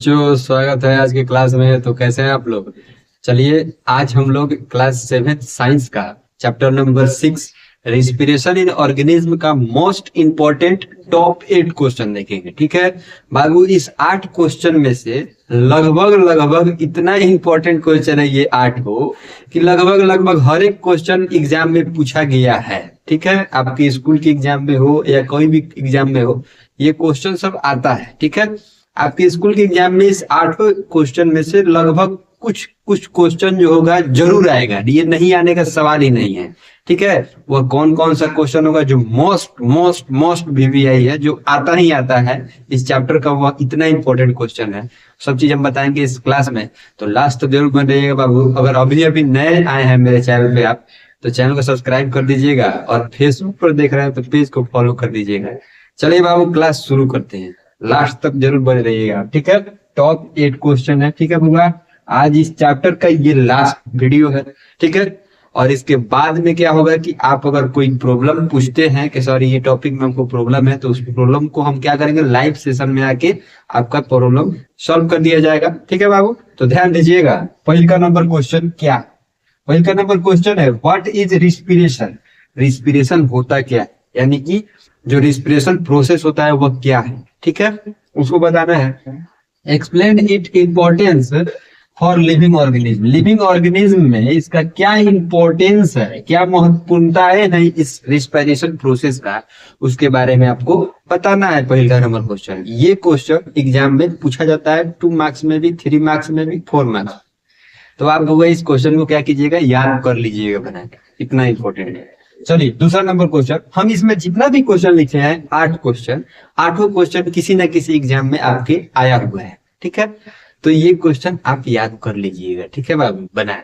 जो स्वागत है आज की क्लास में। तो कैसे हैं आप लोग? चलिए, आज हम लोग क्लास 7 साइंस का chapter number 6 respiration in organism का मोस्ट इंपॉर्टेंट टॉप 8 क्वेश्चन देखेंगे। ठीक है बाबू, इस 8 क्वेश्चन में से लगभग लगभग इतना इंपॉर्टेंट क्वेश्चन है ये 8 को कि लगभग लगभग हर एक क्वेश्चन एग्जाम में पूछा गया है। ठीक है, आपके स्कूल के एग्जाम में हो या कोई भी एग्जाम में हो, ये क्वेश्चन सब आता है। ठीक है, आपके स्कूल के एग्जाम में इस 8 क्वेश्चन में से लगभग कुछ कुछ क्वेश्चन जो होगा जरूर आएगा, ये नहीं आने का सवाल ही नहीं है। ठीक है, वह कौन कौन सा क्वेश्चन होगा जो मोस्ट मोस्ट मोस्ट वीवीआई है, जो आता ही आता है इस चैप्टर का, वह इतना इंपॉर्टेंट क्वेश्चन है। सब चीज हम बताएंगे इस क्लास में, तो लास्ट तक जरूर बन रहिएगा बाबू। अगर अभी अभी नए आए हैं मेरे चैनल पे आप, तो चैनल को सब्सक्राइब कर दीजिएगा, और फेसबुक पर देख रहे हैं तो पेज को फॉलो कर दीजिएगा। चलिए बाबू, क्लास शुरू करते हैं, लास्ट तक जरूर बने रहिएगा। ठीक है, टॉप 8 क्वेश्चन है। ठीक है बुआ, आज इस चैप्टर का ये लास्ट वीडियो है। ठीक है, और इसके बाद में क्या होगा कि आप अगर कोई प्रॉब्लम पूछते हैं कि सर ये टॉपिक में हमको प्रॉब्लम है, तो उस प्रॉब्लम को हम क्या करेंगे, लाइव सेशन में आके आपका प्रॉब्लम सॉल्व कर दिया जाएगा। ठीक है बाबू, तो ध्यान दीजिएगा। पहले का नंबर क्वेश्चन क्या, पहले का नंबर क्वेश्चन है व्हाट इज रिस्पिरेशन। रिस्पिरेशन होता क्या है, यानी कि जो रिस्पिरेशन प्रोसेस होता है वह क्या है। ठीक है, उसको बताना है। Explain it importance for living organism. Living organism में इसका क्या इंपॉर्टेंस है, क्या महत्वपूर्णता है इस रिस्पिरेशन प्रोसेस का, उसके बारे में आपको बताना है। पहला नंबर क्वेश्चन, ये क्वेश्चन एग्जाम में पूछा जाता है 2 मार्क्स में भी, 3 मार्क्स में भी, 4 मार्क्स। तो आप लोग इस क्वेश्चन को क्या कीजिएगा, याद कर लीजिएगा बना के, इतना इंपॉर्टेंट है। चलिए दूसरा नंबर क्वेश्चन, हम इसमें जितना भी क्वेश्चन लिखे हैं 8 क्वेश्चन, 8 क्वेश्चन किसी ना किसी एग्जाम में आपके आया हुआ है। ठीक है, तो ये क्वेश्चन आप याद कर लीजिएगा। ठीक है बाबू, बनाए।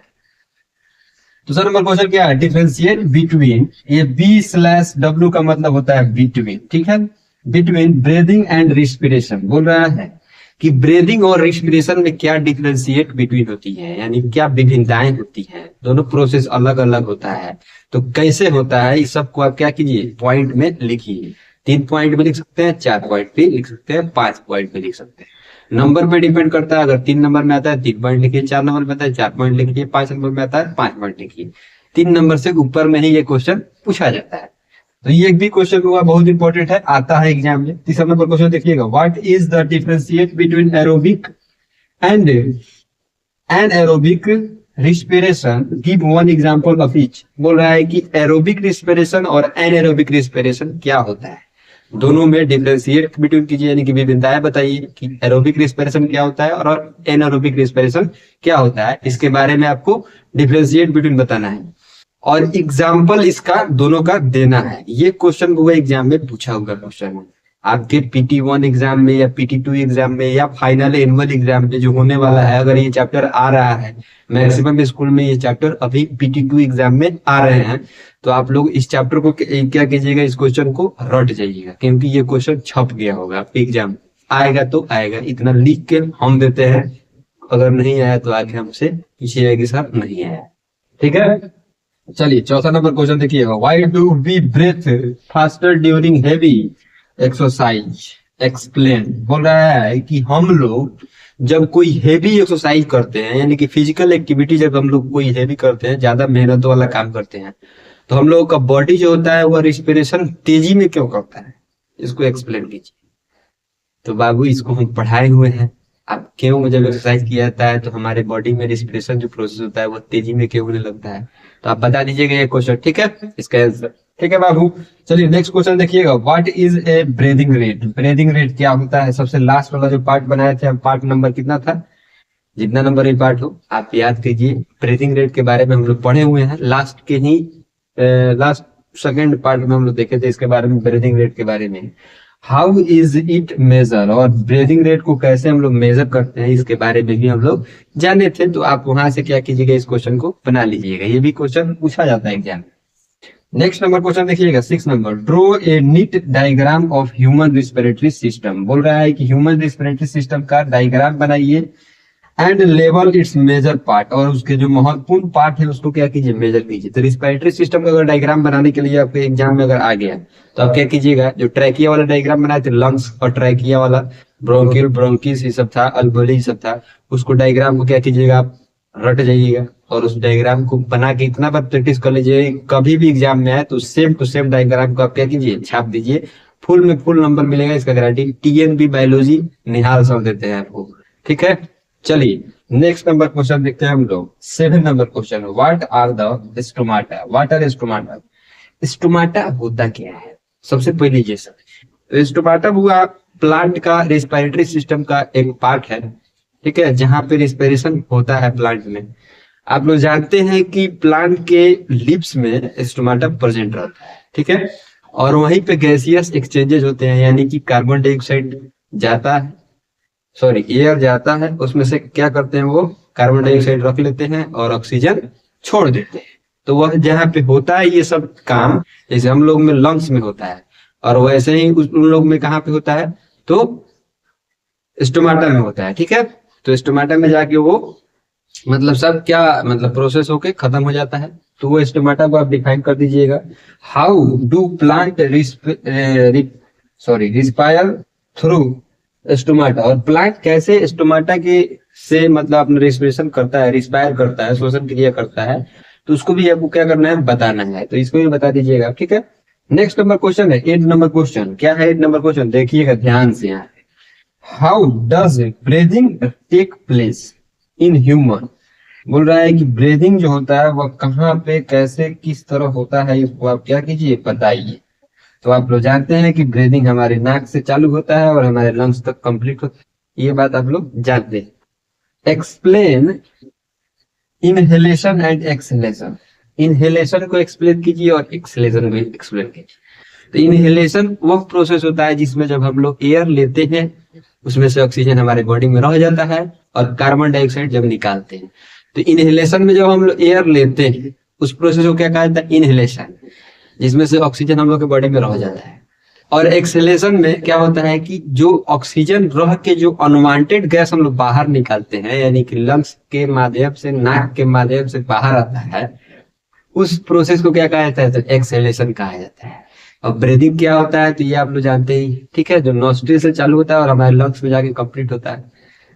दूसरा नंबर क्वेश्चन क्या है, डिफरेंशिएट बिटवीन, ये B/W का मतलब होता है बिटवीन। ठीक है, बिटवीन ब्रीदिंग एंड रिस्पिरेशन। बोल रहा है कि ब्रीदिंग और रिस्पिरेशन में क्या डिफरेंशिएट बिटवीन होती है, यानी क्या विभिन्नताएं होती हैं, दोनों प्रोसेस अलग अलग होता है। तो कैसे होता है, इस सबको आप क्या कीजिए, पॉइंट में लिखिए। 3 पॉइंट में लिख सकते हैं, 4 पॉइंट पे लिख सकते हैं, 5 पॉइंट पे लिख सकते हैं। नंबर पे डिपेंड करता है, अगर 3 नंबर में आता है 3 पॉइंट लिखिए, 4 नंबर में आता है 4 पॉइंट लिखिए, 5 नंबर में आता है 5 पॉइंट लिखिए। 3 नंबर से ऊपर में ही ये क्वेश्चन पूछा जाता है। तो ये भी क्वेश्चन हुआ, बहुत इंपॉर्टेंट है, आता है एग्जाम में। तीसरा नंबर क्वेश्चन देखिएगा, what is the differentiate between aerobic and anaerobic respiration, give one example of each. बोल रहा है कि एरोबिक रिस्पिरेशन और एनाएरोबिक रिस्पिरेशन क्या होता है, दोनों में डिफरेंशिएट बिटवीन कीजिए, यानी कि विभिन्नताएं बताइए कि एरोबिक रिस्पिरेशन क्या होता है और एनाएरोबिक रिस्पिरेशन क्या होता है। इसके बारे में आपको डिफरेंशिएट बिटवीन बताना है, और एग्जाम्पल इसका दोनों का देना है। ये क्वेश्चन हुआ एग्जाम में पूछा हुआ क्वेश्चन है, आपके PT1 एग्जाम में या PT2 एग्जाम में या फाइनल एनुअल एग्जाम में जो होने वाला है, अगर ये चैप्टर आ रहा है, मैक्सिमम स्कूल में ये चैप्टर अभी PT2 एग्जाम में आ रहे हैं, तो आप लोग इस चैप्टर को क्या कीजिएगा, इस क्वेश्चन को रट जाइएगा, क्योंकि ये क्वेश्चन छप गया होगा एग्जाम, आएगा तो आएगा, इतना लिख के हम देते हैं। अगर नहीं आया तो आगे हमसे पूछिएगा कि सर नहीं आया। ठीक है, चलिए चौथा नंबर क्वेश्चन देखिएगा, why do we breathe faster during heavy exercise, explain. बोल रहा है कि हम लोग जब कोई हेवी एक्सरसाइज करते हैं, यानी कि फिजिकल एक्टिविटी, जब हम लोग कोई हेवी करते हैं, ज्यादा मेहनत वाला काम करते हैं, तो हम लोगों का बॉडी जो होता है वह रिस्पिरेशन तेजी में क्यों करता है, इसको एक्सप्लेन कीजिए। तो बाबू इसको हम पढ़ाए हुए हैं, आप क्यों, जब एक्सरसाइज किया जाता है तो हमारे बॉडी में रिस्पिरेशन जो प्रोसेस होता है वो तेजी में क्यों होने लगता है, तो आप बता दीजिएगा ये क्वेश्चन। ठीक है, इसका आंसर। ठीक है बाबू, चलिए नेक्स्ट क्वेश्चन देखिएगा, what is a breathing rate. Breathing rate क्या होता है, सबसे लास्ट वाला जो पार्ट बनाए थे हम, पार्ट नंबर कितना था, जितना नंबर ये पार्ट हो आप याद कीजिए। ब्रीदिंग रेट के बारे में हम लोग पढ़े हुए हैं, लास्ट के ही लास्ट सेकेंड पार्ट में हम लोग देखे थे इसके बारे में, ब्रीदिंग रेट के बारे में। हाउ इज इट मेजर, और ब्रीदिंग रेट को कैसे हम लोग मेजर करते हैं, इसके बारे में भी हम लोग जाने थे। तो आप वहां से क्या कीजिएगा, इस क्वेश्चन को बना लीजिएगा, ये भी क्वेश्चन पूछा जाता है एग्जाम में। नेक्स्ट नंबर क्वेश्चन देखिएगा, 6 number, draw a neat diagram of human respiratory system. बोल रहा है कि ह्यूमन रिस्पिरेटरी सिस्टम का डायग्राम बनाइए, एंड लेवल इट्स मेजर पार्ट, और उसके जो महत्वपूर्ण पार्ट है उसको क्या कीजिए, मेजर कीजिए। तो रिस्पिरेटरी सिस्टम का अगर डायग्राम बनाने के लिए आपके एग्जाम में अगर आ गया, तो आप क्या कीजिएगा, जो ट्रैकिया वाला डायग्राम बनाए थे, लंग्स और ट्रैकिया वाला, ब्रोंकियल, ब्रोंकिस ये सब था, अल्वेओली ये सब था। उसको डायग्राम को क्या कीजिएगा, आप रट जाइएगा और उस डायग्राम को बना के इतना बार प्रैक्टिस कर लीजिए, कभी भी एग्जाम में आए तो सेम टू सेम डायग्राम को आप क्या कीजिए, छाप दीजिए। फुल में फुल नंबर मिलेगा, इसका गारंटी। टीएनबी बायोलॉजी निहाल सर देते हैं आपको, ठीक है। चलिए नेक्स्ट नंबर क्वेश्चन देखते हैं हम लोग। 7 number question, what are the stomata, what are stomata. Stomata होता क्या है, सबसे पहले ये सब। स्टोमाटा हुआ प्लांट का रेस्पिरेटरी सिस्टम का एक पार्ट है, ठीक है, जहां पे रेस्पिरेशन होता है प्लांट में। आप लोग जानते हैं कि प्लांट के लिप्स में स्टोमाटा प्रेजेंट रहता है, ठीक है, और वहीं पे गैसियस एक्सचेंजेस होते हैं, यानी कि कार्बन डाइऑक्साइड जाता है, सॉरी एयर जाता है, उसमें से क्या करते हैं वो कार्बन डाइऑक्साइड रख लेते हैं और ऑक्सीजन छोड़ देते हैं। तो वह जहाँ पे होता है ये सब काम, जैसे हम लोग में लंग्स में होता है, और वैसे ही उन लोग में कहाँ पे होता है, तो स्टोमाटा में होता है, ठीक है। तो स्टोमाटा में जाके वो मतलब सब क्या मतलब प्रोसेस होके खत्म हो जाता है। तो वो स्टोमाटा को आप डिफाइन कर दीजिएगा। How do plant respire through stomata, और प्लांट कैसे स्टोमाटा के से मतलब अपना रेस्पिरेशन करता है, रिस्पायर करता है, श्वसन क्रिया करता है, तो उसको भी आपको क्या करना है, बताना है। तो इसको भी बता दीजिएगा, ठीक है। नेक्स्ट नंबर क्वेश्चन है 8 नंबर क्वेश्चन। क्या है 8 नंबर क्वेश्चन, देखिएगा ध्यान से यहाँ। How does breathing take place in human. बोल रहा है कि ब्रीदिंग जो होता है वह कहाँ पे कैसे किस तरह होता है, इसको आप क्या कीजिए, बताइए। तो आप लोग जानते हैं कि ब्रीदिंग हमारे नाक से चालू होता है और हमारे लंग्स तक कंप्लीट होता है, ये बात आप लोग जानते हैं। Explain inhalation and exhalation. Inhalation को एक्सप्लेन कीजिए और एक्सहेलेशन को एक्सप्लेन कीजिए। तो इनहेलेशन वो प्रोसेस होता है जिसमें जब हम लोग एयर लेते हैं उसमें से ऑक्सीजन हमारे बॉडी में रह जाता है और कार्बन डाइऑक्साइड जब निकालते हैं। तो इनहेलेशन में जब हम लोग एयर लेते हैं उस प्रोसेस को क्या कहा जाता है, इनहेलेशन, जिसमें से ऑक्सीजन हम लोग के बॉडी में रह जाता है। और एक्सहेलेशन में क्या होता है कि जो ऑक्सीजन रह के जो अनवांटेड गैस हम लोग बाहर निकालते हैं, यानी कि लंग्स के माध्यम से, नाक के माध्यम से बाहर आता है, उस प्रोसेस को क्या कहा जाता है, तो एक्सहेलेशन कहा जाता है। और ब्रीदिंग क्या होता है, तो ये आप लोग जानते ही, ठीक है, जो नोस्ट्रिल से चालू होता है और हमारे लंग्स में जाके कंप्लीट होता है।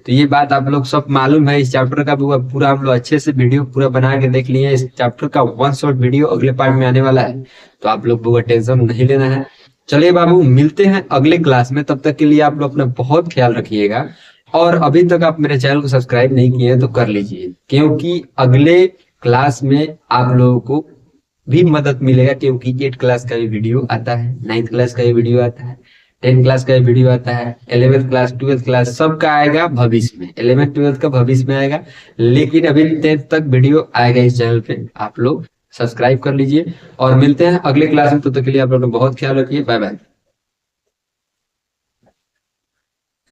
तो ये बात आप लोग सब मालूम है। इस चैप्टर का पूरा हम लोग अच्छे से वीडियो पूरा बना के देख लिए। इस चैप्टर का 1 शॉट वीडियो अगले पार्ट में आने वाला है, तो आप लोग को टेंशन नहीं लेना है। चलिए बाबू, मिलते हैं अगले क्लास में, तब तक के लिए आप लोग अपना बहुत ख्याल रखिएगा। और अभी तक आप मेरे चैनल को सब्सक्राइब नहीं किए हैं तो कर लीजिए, क्योंकि अगले क्लास में आप लोगों को भी मदद मिलेगा, क्योंकि 8 क्लास का भी वीडियो आता है, 9th क्लास का भी वीडियो आता है, 10th क्लास का भी वीडियो आता है, 11th क्लास 12th क्लास सबका आएगा भविष्य में। 11th 12th का भविष्य में आएगा, लेकिन अभी 10th तक वीडियो आएगा इस चैनल पे। आप लोग सब्सक्राइब कर लीजिए और मिलते हैं अगले क्लास में। तो तक के लिए आप लोग बहुत ख्याल रखिए। Bye bye.